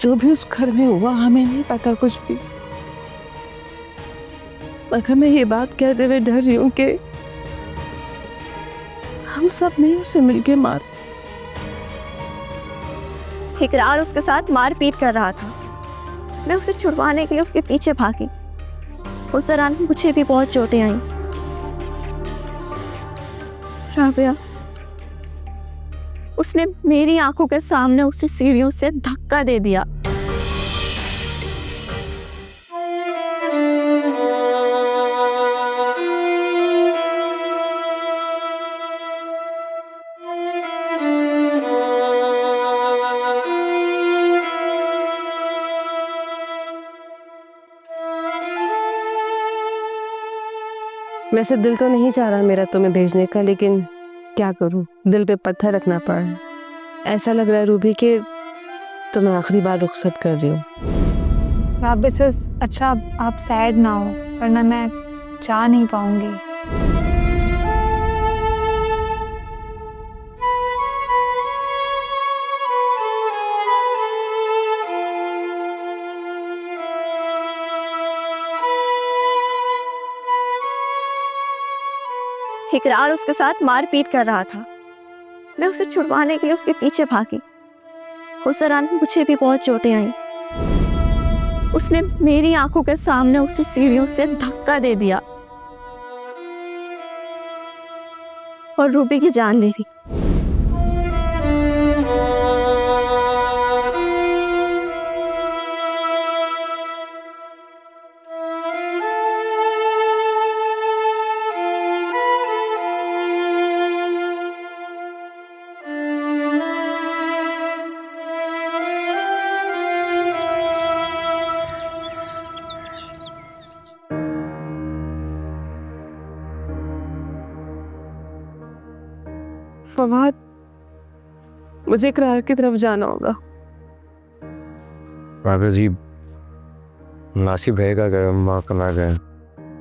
जो भी उस घर में हुआ हमें नहीं पता कुछ भी, मगर मैं ये बात कहते हुए डर रही हूँ कि हम सब नहीं उसे मिलके मार। इकरार उसके साथ मारपीट कर रहा था। मैं उसे छुड़वाने के लिए उसके पीछे भागी। उस दौरान मुझे भी बहुत चोटें आई। राबिया, उसने मेरी आंखों के सामने उसे सीढ़ियों से धक्का दे दिया। वैसे दिल तो नहीं चाह रहा मेरा तुम्हें भेजने का, लेकिन क्या करूं, दिल पे पत्थर रखना पड़ रहा है। ऐसा लग रहा है रूबी कि तुम्हें आखिरी बार रुखसत कर रही हूँ। राबिया सिस, अच्छा आप सैड ना हो, वरना मैं जा नहीं पाऊंगी। इकरार उसके साथ मारपीट कर रहा था। मैं उसे छुड़वाने के लिए उसके पीछे भागी। उस दौरान मुझे भी बहुत चोटें आई। उसने मेरी आंखों के सामने उसे सीढ़ियों से धक्का दे दिया और रूबी की जान ले ली। फवाद, मुझे इकरार की तरफ जाना होगा। राबिया जी, नासिब है अगर हम वहाँ कमा गए।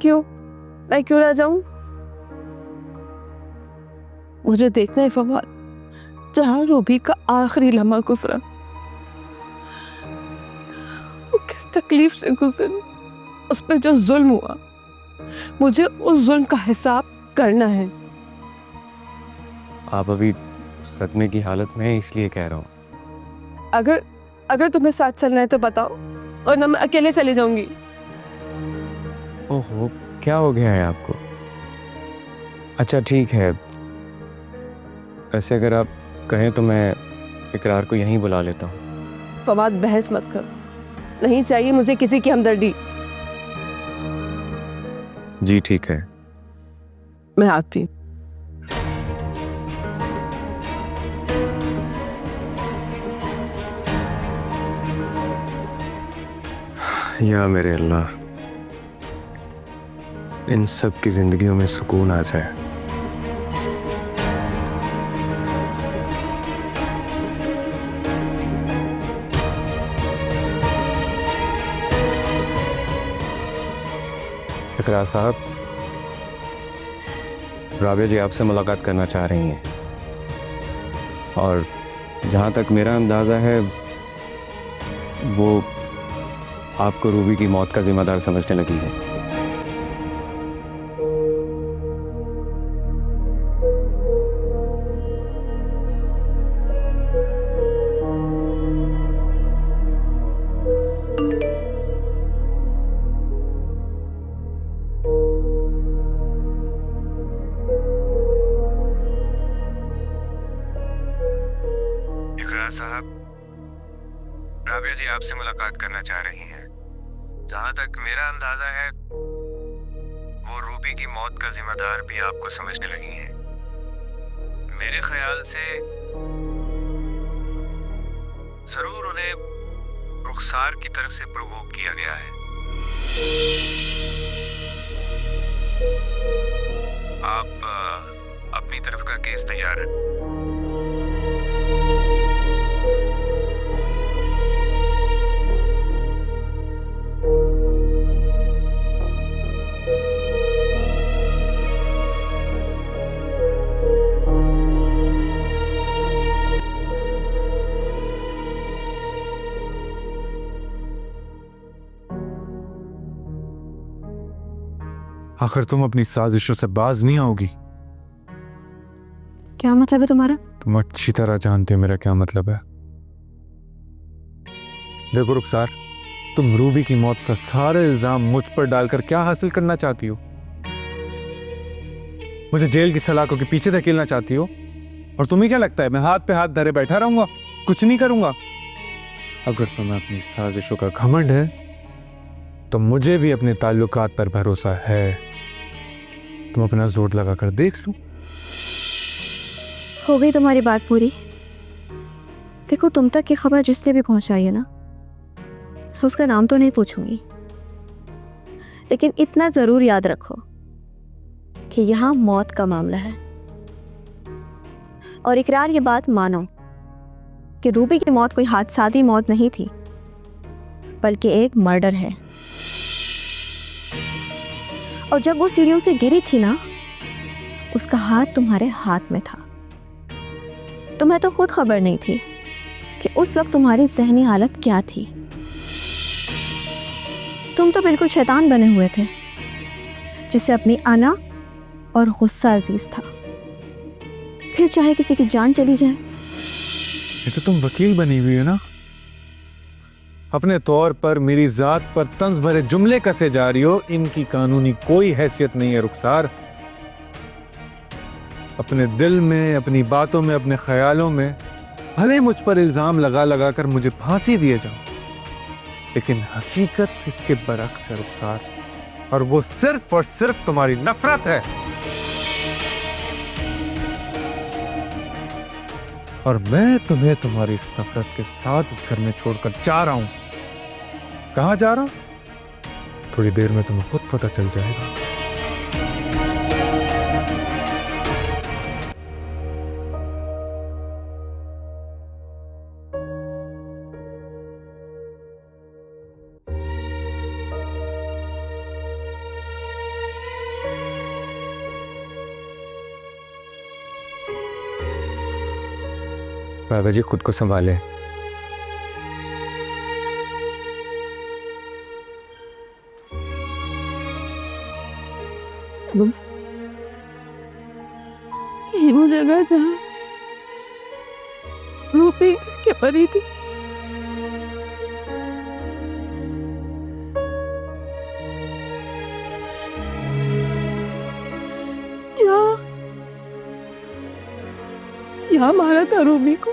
क्यों? मैं क्यों ना जाऊं? मुझे देखना है फवाद, जहां रूबी का आखिरी लम्हा गुजरा, वो किस तकलीफ से गुजरी, उस पर जो जुल्म हुआ, मुझे उस जुल्म का हिसाब करना है। आप अभी सदमे की हालत में है, इसलिए कह रहा हूँ। अगर तुम्हें साथ चलना है तो बताओ, और ना मैं अकेले चली जाऊंगी। ओहो, क्या हो गया है आपको? अच्छा ठीक है, ऐसे अगर आप कहें तो मैं इकरार को यहीं बुला लेता हूँ। फवाद, बहस मत करो, नहीं चाहिए मुझे किसी की हमदर्दी। जी ठीक है, मैं आती हूँ। या मेरे अल्लाह, इन सब की जिंदगियों में सुकून आ जाए। इकरार साहब, राबिया जी आपसे मुलाकात करना चाह रही हैं, और जहाँ तक मेरा अंदाज़ा है वो आपको रूबी की मौत का जिम्मेदार समझने लगी है। इकरार साहब, राबिया जी आपसे मुलाकात करना चाह रही हैं। जहां तक मेरा अंदाजा है वो रूबी की मौत का जिम्मेदार भी आपको समझने लगी हैं। मेरे ख्याल से जरूर उन्हें रुखसार की तरफ से प्रोवोक किया गया है। आप अपनी तरफ का केस तैयार है? आखिर तुम अपनी साजिशों से बाज नहीं आओगी। क्या मतलब है तुम्हारा? तुम अच्छी तरह जानते हो मेरा क्या मतलब है। देखो रुखसार, तुम रूबी की मौत का सारा इल्जाम मुझ पर डालकर क्या हासिल करना चाहती हो? मुझे जेल की सलाखों के पीछे धकेलना चाहती हो? और तुम्हें क्या लगता है मैं हाथ पे हाथ धरे बैठा रहूंगा, कुछ नहीं करूंगा? अगर तुम्हें अपनी साजिशों का घमंड है तो मुझे भी अपने ताल्लुकात पर भरोसा है। तुम अपना जोर लगाकर देख लो। हो गई तुम्हारी बात पूरी। देखो, तुम तक की खबर जिसने भी पहुंचाई है ना, उसका नाम तो नहीं पूछूंगी, लेकिन इतना जरूर याद रखो कि यहाँ मौत का मामला है। और इकरार ये बात मानो कि रूबी की मौत कोई हादसाती मौत नहीं थी, बल्कि एक मर्डर है। और जब वो सीढ़ियों से गिरी थी ना, उसका हाथ तुम्हारे हाथ में था। तुम्हें तो खुद खबर नहीं थी कि उस वक्त तुम्हारी ज़हनी हालत क्या थी। तुम तो बिल्कुल शैतान बने हुए थे, जिसे अपनी अना और गुस्सा अजीज था। फिर चाहे किसी की जान चली जाए। ये तो तुम वकील बनी हुई है ना, अपने तौर पर मेरी जात पर तंज भरे जुमले कसे जा रही हो। इनकी कानूनी कोई हैसियत नहीं है रुखसार। अपने दिल में, अपनी बातों में, अपने ख्यालों में भले मुझ पर इल्जाम लगा लगा कर मुझे फांसी दिए जाओ, लेकिन हकीकत इसके बरक्स है रुखसार, और वो सिर्फ और सिर्फ तुम्हारी नफरत है। और मैं तुम्हें तुम्हारी इस नफरत के साथ इस घर में छोड़कर जा रहा हूं। कहां जा रहा हूं? थोड़ी देर में तुम्हें खुद पता चल जाएगा। बाबा जी खुद को संभालें। यही वो जगह जहाँ रूबी के परी थी। यहाँ मारा था रूबी को।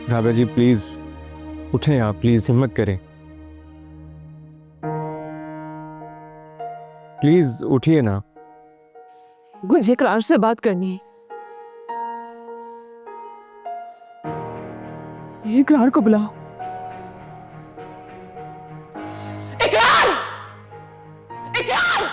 राबा जी प्लीज उठें, आप प्लीज हिम्मत करें, प्लीज उठिए ना। मुझे इकरार से बात करनी है। इकरार को बुलाओ। इकरार! इकरार!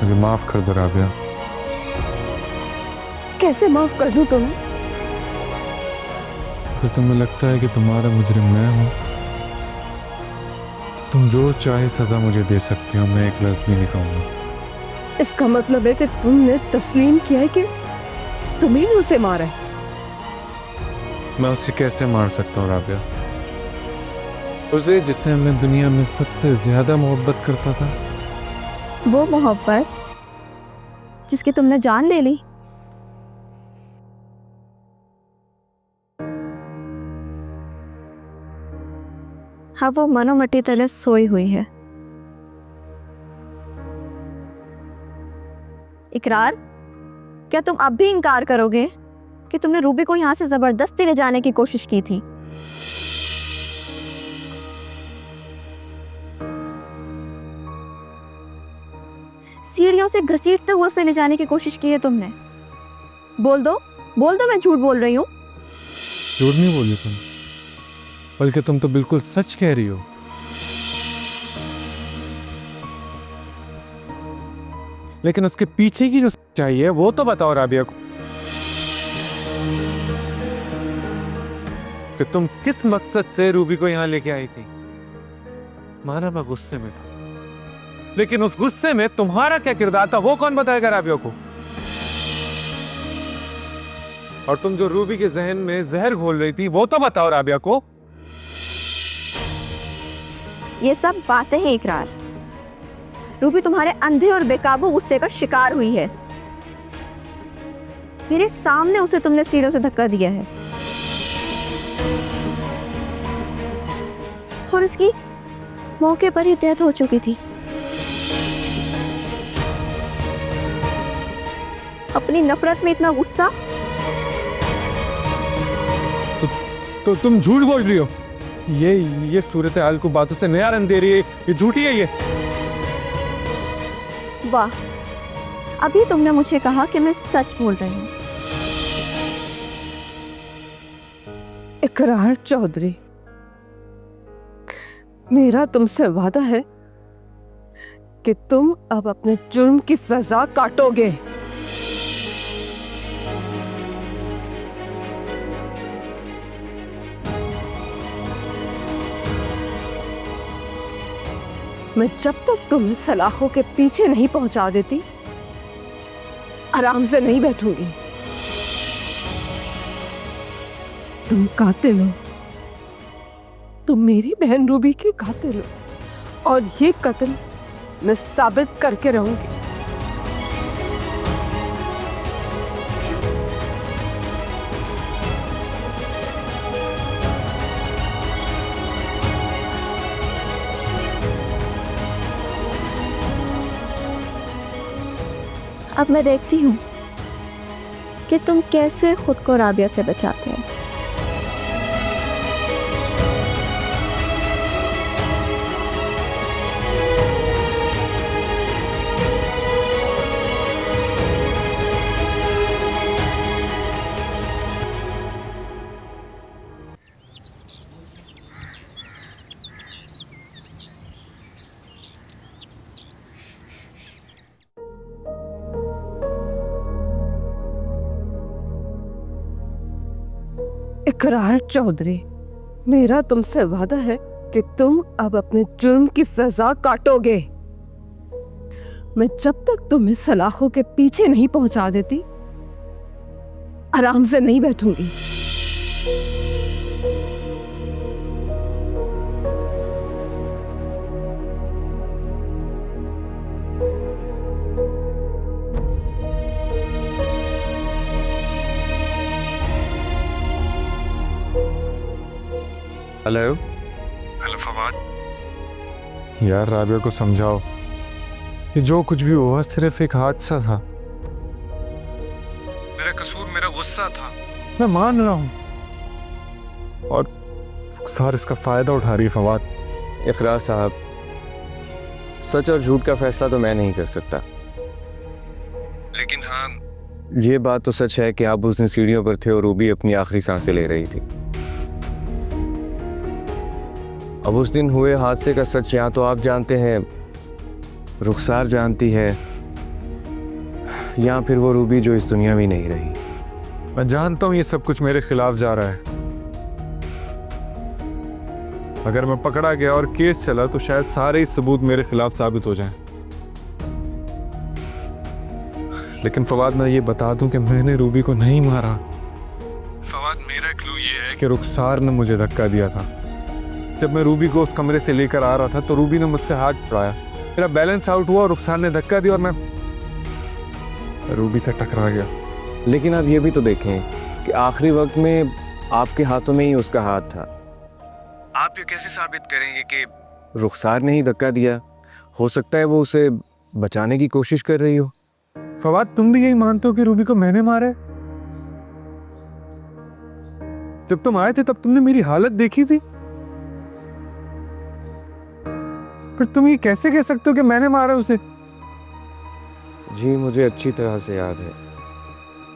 मुझे माफ कर दो राबिया। कैसे माफ कर दूं तुम्हें? अगर तुम्हें लगता है कि तुम्हारा मुजरिम मैं हूं तो तुम जो चाहे सजा मुझे दे सकते हो, मैं एक लफ्ज़ भी नहीं कहूंगा। इसका मतलब है कि तुमने तस्लीम किया है कि तुम्ही ने उसे मारा है। मैं उसे कैसे मार सकता हूँ राबिया? उसे जिसे मैं दुनिया में सबसे ज्यादा मोहब्बत करता था। वो मोहब्बत जिसकी तुमने जान ले ली। हाँ, वो मनोमटी तले सोई हुई है। इकरार, क्या तुम अब भी इनकार करोगे कि तुमने रूबी को यहाँ से जबरदस्ती ले जाने की कोशिश की थी? सीढ़ियों से घसीटते हुए उसे ले जाने की कोशिश की है तुमने। बोल दो मैं झूठ बोल रही हूँ। झूठ नहीं बोली तुम, बल्कि तुम तो बिल्कुल सच कह रही हो। लेकिन उसके पीछे की जो सच्चाई है वो तो बताओ राबिया को, कि तुम किस मकसद से रूबी को यहां लेके आई थी। माना मैं गुस्से में था, लेकिन उस गुस्से में तुम्हारा क्या किरदार था वो कौन बताएगा राबिया को? और तुम जो रूबी के जहन में जहर घोल रही थी वो तो बताओ राबिया को। ये सब बातें हैं इकरार। रूबी तुम्हारे अंधे और बेकाबू गुस्से का शिकार हुई है। मेरे सामने उसे तुमने सीढ़ियों से धक्का दिया है और उसकी मौके पर ही डेथ हो चुकी थी। अपनी नफरत में इतना गुस्सा। तो तुम झूठ बोल रही हो। ये सूरत हाल को बातों से नया रंग दे रही है, ये झूठी है ये। वाह, अभी तुमने मुझे कहा कि मैं सच बोल रही हूँ। इकरार चौधरी, मेरा तुमसे वादा है कि तुम अब अपने जुर्म की सजा काटोगे। मैं जब तक तुम्हें सलाखों के पीछे नहीं पहुंचा देती आराम से नहीं बैठूंगी। तुम कातिल हो, तुम मेरी बहन रूबी के कातिल हो और ये कत्ल मैं साबित करके रहूंगी। अब मैं देखती हूँ कि तुम कैसे खुद को राबिया से बचाते हो। इकरार चौधरी, मेरा तुमसे वादा है कि तुम अब अपने जुर्म की सजा काटोगे। मैं जब तक तुम्हें सलाखों के पीछे नहीं पहुंचा देती आराम से नहीं बैठूंगी। हेलो फवाद, यार, राबिया को समझाओ कि जो कुछ भी हुआ सिर्फ एक हादसा था। मेरा कसूर मेरा गुस्सा था। मैं मान रहा हूं और रुखसार इसका फायदा उठा रही है। फवाद, इकरार साहब, सच और झूठ का फैसला तो मैं नहीं कर सकता, लेकिन हाँ, ये बात तो सच है कि आप उस दिन सीढ़ियों पर थे और रूबी अपनी आखिरी सांसें ले रही थी। अब उस दिन हुए हादसे का सच या तो आप जानते हैं, रुखसार जानती है, या फिर वो रूबी जो इस दुनिया में नहीं रही। मैं जानता हूं ये सब कुछ मेरे खिलाफ जा रहा है। अगर मैं पकड़ा गया और केस चला तो शायद सारे ही सबूत मेरे खिलाफ साबित हो जाएं। लेकिन फवाद, मैं ये बता दूं कि मैंने रूबी को नहीं मारा। फवाद, मेरा क्लू ये है कि रुखसार ने मुझे धक्का दिया था। जब मैं रूबी को उस कमरे से लेकर आ रहा था तो रूबी ने मुझसे हाथ पकड़ाया, मेरा बैलेंस आउट हुआ और रुखसार ने धक्का दिया और मैं रूबी से टकरा गया। लेकिन आप ये भी तो देखें कि आखिरी वक्त में आपके हाथों में ही उसका हाथ था। आप ये कैसे साबित करेंगे कि रुखसार ने ही धक्का दिया? हो सकता है वो उसे बचाने की कोशिश कर रही हो। फवाद, तुम भी यही मानते हो कि रूबी को मैंने मारा है? जब तुम आए थे तब तुमने मेरी हालत देखी थी, पर तुम ये कैसे कह सकते हो कि मैंने मारा उसे? जी मुझे अच्छी तरह से याद है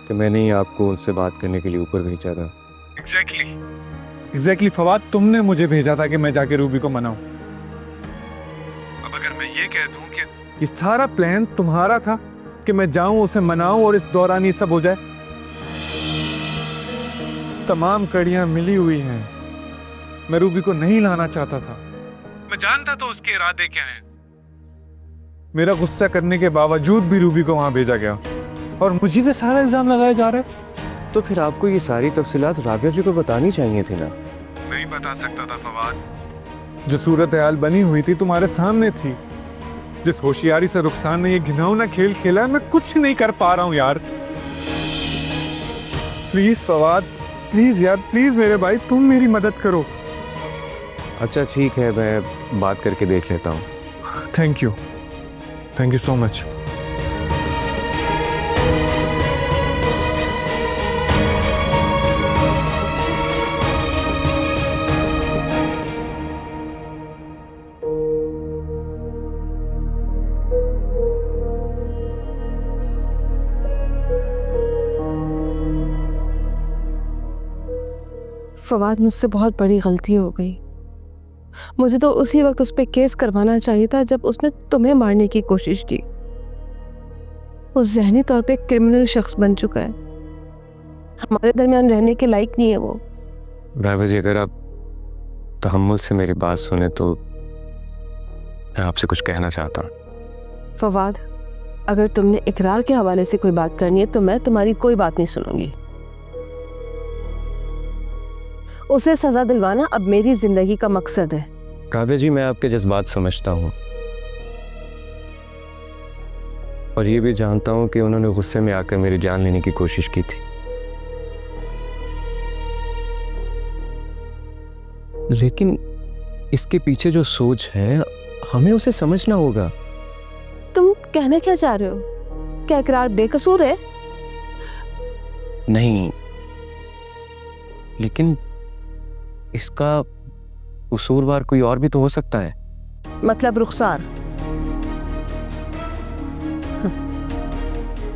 कि मैंने ही आपको उनसे बात करने के लिए ऊपर भेजा था। एग्जैक्टली फवाद, तुमने मुझे भेजा था कि मैं जाके रूबी को मनाऊं। अब अगर मैं ये कह दूं कि ये सारा प्लान तुम्हारा था कि मैं जाऊं उसे मनाऊं और इस दौरान ये सब हो जाए, तमाम कड़ियां मिली हुई हैं। मैं रूबी को नहीं लाना चाहता था, मैं जानता था उसके इरादे क्या हैं। मेरा गुस्सा करने के बावजूद भी रूबी को वहां भेजा गया और मुझे पे सारा इल्जाम लगाया जा रहा है। तो फिर आपको ये सारी तफसीलात राबिया जी को बतानी चाहिए थी ना। नहीं बता सकता था फवाद, जो सूरत हाल बनी हुई थी तुम्हारे सामने थी। जिस होशियारी से रुखसार ने ये घिनौना खेल खेला है, मैं कुछ नहीं कर पा रहा हूं यार। प्लीज फवाद, प्लीज यार, प्लीज मेरे भाई, तुम मेरी मदद करो। अच्छा ठीक है, मैं बात करके देख लेता हूँ। Thank you so much. Fawad, मुझसे बहुत बड़ी गलती हो गई। मुझे तो उसी वक्त उस पर केस करवाना चाहिए था जब उसने तुम्हें मारने की कोशिश की। वो ज़हनी तौर पे क्रिमिनल शख्स बन चुका है, हमारे दरमियान रहने के लायक नहीं है वो। राबिया जी, अगर आप तहम्मुल से मेरी बात सुने तो मैं आपसे कुछ कहना चाहता हूँ। फवाद, अगर तुमने इकरार के हवाले से कोई बात करनी है तो मैं तुम्हारी कोई बात नहीं सुनूंगी। उसे सजा दिलवाना अब मेरी जिंदगी का मकसद है। राबिया जी, मैं आपके जज्बात समझता हूँ और ये भी जानता हूँ कि उन्होंने गुस्से में आकर मेरी जान लेने की कोशिश की थी, लेकिन इसके पीछे जो सोच है हमें उसे समझना होगा। तुम कहना क्या चाह रहे हो? क्या इकरार बेकसूर है? नहीं, लेकिन इसका कसूरवार कोई और भी तो हो सकता है। मतलब रुखसार?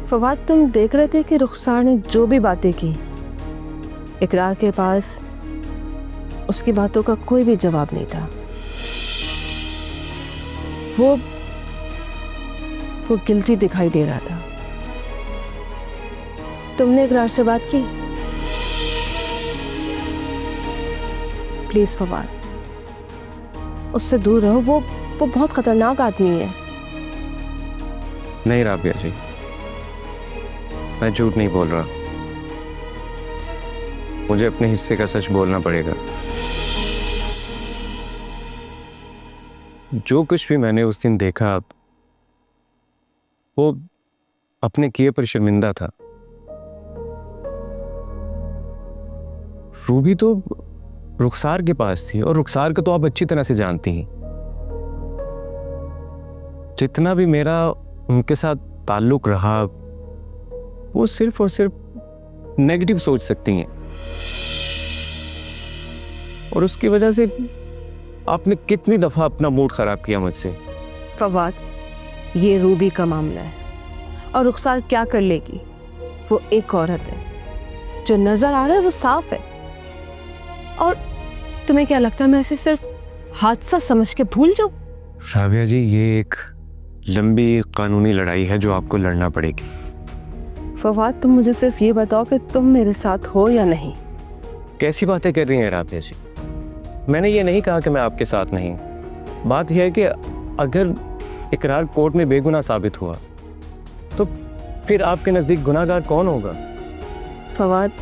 फवाद, तुम देख रहे थे कि रुखसार ने जो भी बातें की, इकरार के पास उसकी बातों का कोई भी जवाब नहीं था। वो गिल्टी दिखाई दे रहा था। तुमने इकरार से बात की? प्लीज फवाद, उससे दूर रहो। वो बहुत खतरनाक आदमी है। नहीं राबिया जी, मैं झूठ नहीं बोल रहा, मुझे अपने हिस्से का सच बोलना पड़ेगा। जो कुछ भी मैंने उस दिन देखा वो अपने किए पर शर्मिंदा था। रूबी तो रुखसार के पास थी और रुखसार को तो आप अच्छी तरह से जानती हैं। जितना भी मेरा उनके साथ ताल्लुक रहा वो सिर्फ और सिर्फ नेगेटिव सोच सकती हैं और उसकी वजह से आपने कितनी दफा अपना मूड खराब किया मुझसे। फवाद, ये रूबी का मामला है और रुखसार क्या कर लेगी? वो एक औरत है, जो नजर आ रहा है वो साफ है। और तुम्हें क्या लगता है मैं इसे सिर्फ हादसा समझ के भूल जाऊं? राबिया जी, ये एक लंबी कानूनी लड़ाई है जो आपको लड़ना पड़ेगी। फवाद, तुम मुझे सिर्फ ये बताओ कि तुम मेरे साथ हो या नहीं। कैसी बातें कर रही हैं राबिया जी? मैंने ये नहीं कहा कि मैं आपके साथ नहीं। बात यह है कि अगर इकरार कोर्ट में बेगुनाह साबित हुआ तो फिर आपके नज़दीक गुनाहगार कौन होगा? फवाद,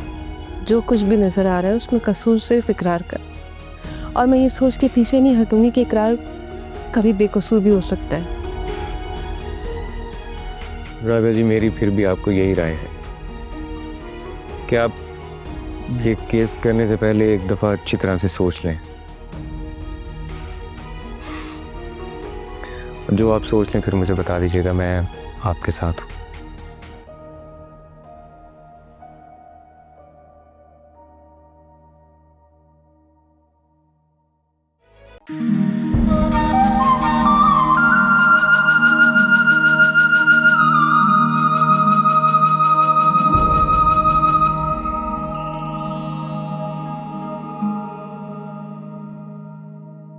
जो कुछ भी नजर आ रहा है उसमें कसूर सिर्फ इकरार का, और मैं ये सोच के पीछे नहीं हटूंगी कि इकरार कभी बेकसूर भी हो सकता है। राबिया जी, मेरी फिर भी आपको यही राय है कि आप ये केस करने से पहले एक दफ़ा अच्छी तरह से सोच लें। जो आप सोच लें फिर मुझे बता दीजिएगा, मैं आपके साथ हूँ।